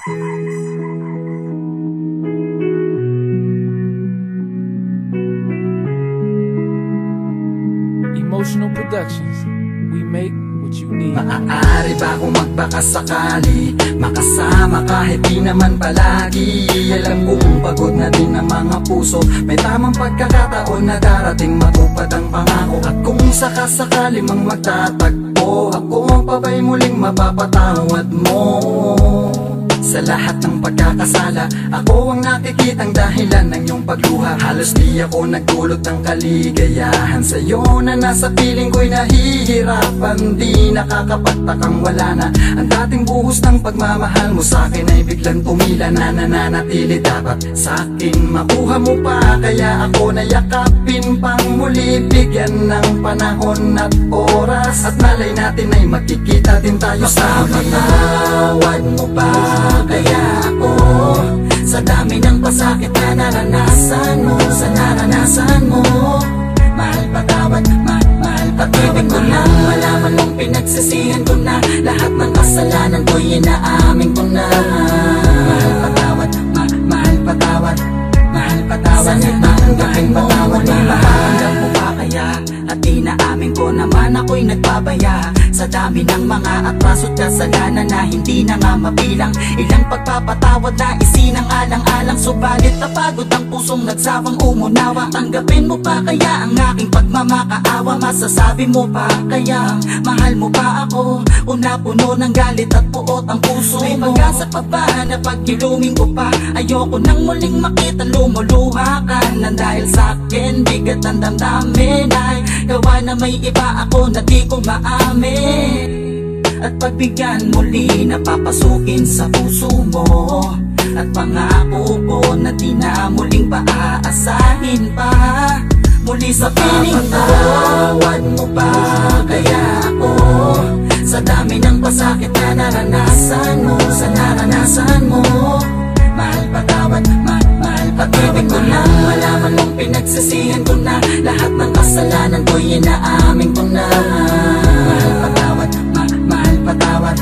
Emotional Productions, we make what you need. Maaari ba kung magbakasakali makasama kahit di naman palagi? Alam kong pagod na din ang mga puso, may tamang pagkakataon na darating matupad ang pangako. At kung sakasakali mang magtatagpo, ako ang pabay muling mapapatawad mo. Sa lahat ng pagkakasala, ako ang nakikitang dahilan ng iyong pagluha. Halos di ako nagdulot ng kaligayahan sa'yo na nasa piling ko'y nahihirapan. Di nakakapagtakang wala na ang dating buhos ng pagmamahal mo sa'kin ay biglang tumila na nananatili. Dapat sa'kin makuha mo pa, kaya ako nayakapin pang muli. Bigyan ng panahon at oras, at malay natin ay magkikita din tayo sa mapatawad mo pa. Kaya ako, sa dami ng pasakit na naranasan mo, sa naranasan mo, mahal patawad, mahal pag-ibig ko na. Malaman mong pinagsisihan ko na, lahat ng kasalanan ko'y inaamin ko na. Mahal patawad, mahal patawad, mahal patawad. Sana'y tanggapin mo, muli mahanggap mo pa kaya? At inaamin ko naman ako'y nagbabaya sa dami ng mga atraso't kasalanan na hindi na nga mabilang. Ilang pagpapatawad na isinang-alang-alang, subalit napagod ang pusong nagsawang umunawa. Tanggapin mo pa kaya ang aking pagmamakaawa? Masasabi mo pa kaya mahal mo pa ako? Una puno ng galit at puot ang puso mo. May pag-asa pa ba na pagkiluming ko pa? Ayoko nang muling makita lumuluha ka nang dahil sa'kin bigat ng damdamin ay gawa na may iba ako na di ko maamin. At pagbigyan muli na papasukin sa puso mo, at pangako ko na di na muling paaasahin pa. Muli sa piling ko, patawad mo pa kaya ako, sa dami ng pasakit na naranasan mo, sa naranasan mo, mahal patawad, mahal pag-ibig ko na. Malaman mong pinagsisihan ko na, lahat ng kasalanan ko'y inaamin ko na. Mahal patawad, mahal patawad,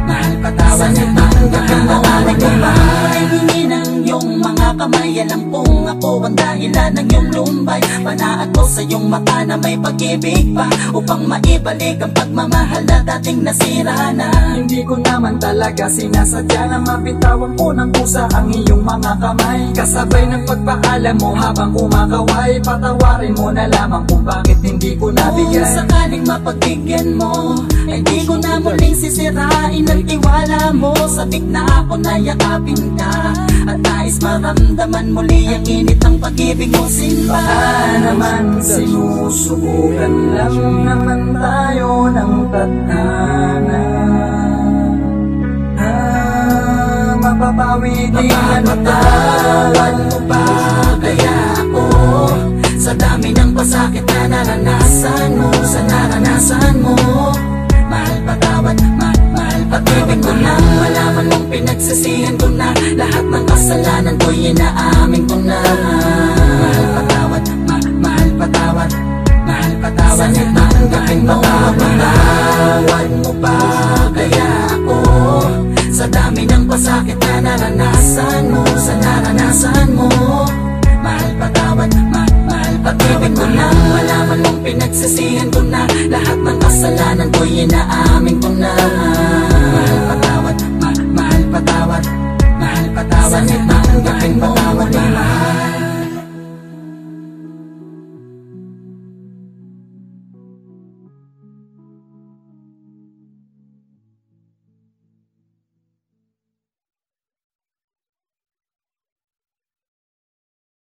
mahal patawad. Sana'y tanggapin mo ako ba? Ay hingi ng iyong mga kamay, alam kong ako ang dahilan ng iyong lumbay. Panaat ko sa iyong mata na may pag-ibig pa, upang maibalik ang pagmamahal na dating nasira na. Hindi ko naman talaga sinasadya na mapitawan ko ng kusa ang iyong mga kamay. Kasabay ng pagpaalam mo habang kumakaway, patawarin mo na lamang kung bakit hindi ko nabigay. Kung sakaling mapagbigyan mo, ay di ko na muling sisirain ang tiwala mo. Sabik na ako na yakapin ka, at nais maramdaman muli ang init ng pag-ibig mo. Simba naman sinusubukan lang naman tayo ng tadhana. Mapapawi din ang patawad mo pa kaya ako, sa dami ng pasakit na naranasan mo, sa naranasan mo, mahal patawad, mahal pag-ibig ko na. Malaman mong pinagsisihan ko na, lahat ng kasalanan ko'y inaamin ko na. Mahal patawad, mahal patawad, mahal patawad. Sana'y tanggapin mo ako, patawad mo pa kaya ako, sa dami ng pasakit na naranasan mo, sa naranasan mo, mahal patawad, mahal pag-ibig ko na. Malaman mong pinagsisihan ko na, lahat ng kasalanan ko'y inaamin ko na. Mahal patawad.